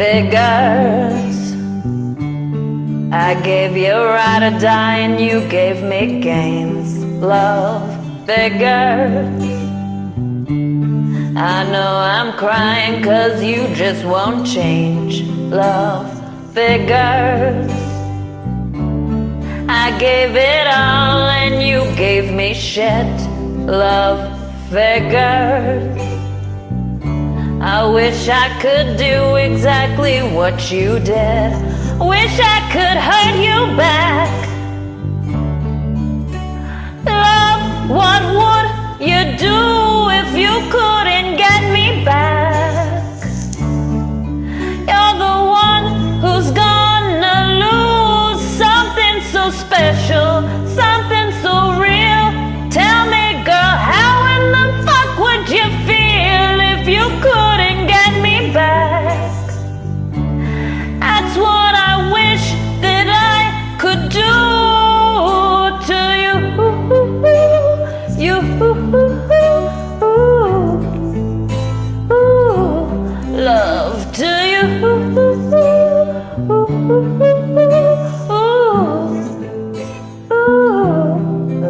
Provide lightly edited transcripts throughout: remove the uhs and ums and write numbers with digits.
figures. I gave you a ride or die and you gave me gains. Love figures. I know I'm crying 'cause you just won't change. Love figures. I gave it all and you gave me shit. Love figures. I wish I could do exactly what you did. Wish I could hurt you back. Love, what would you do if you couldn't get me back? You're the one who's gonna lose something so special, something so real. Tell me, girl, how in the fuck would you feel if you couldn't get me back? That's what I wish that I could do to you. You, love to you.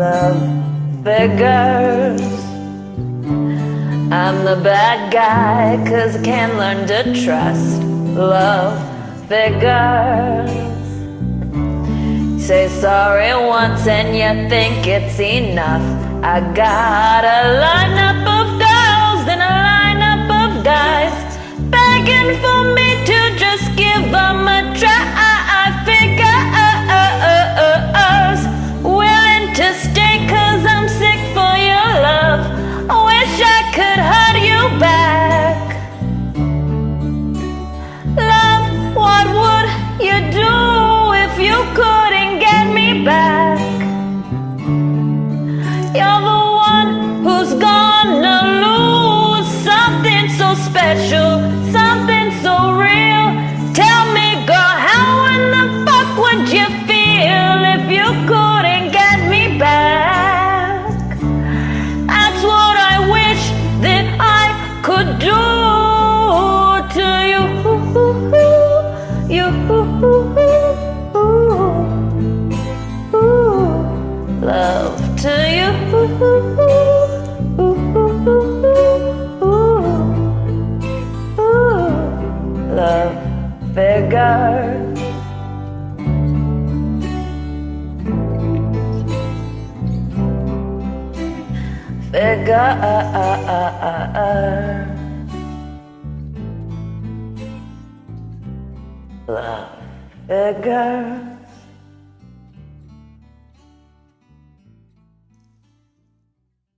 Love figures. I'm the bad guy 'cause I can't learn to trust. Love figures. Say sorry once and you think it's enough. I got a lineup of girls and a lineup of guys begging for me to just give them a try. Figures willing to stay 'cause I'm sick for your love. I wish I could hurt you back. Love, what would you do if you couldn't get me back? You're the one who's gonna lose something so special, something so real. Tell me, girl, how in the fuck would you feel if you couldn't get me back? That's what I wish that I could do to you. You, love to you. Love figures. Figures. Love figures.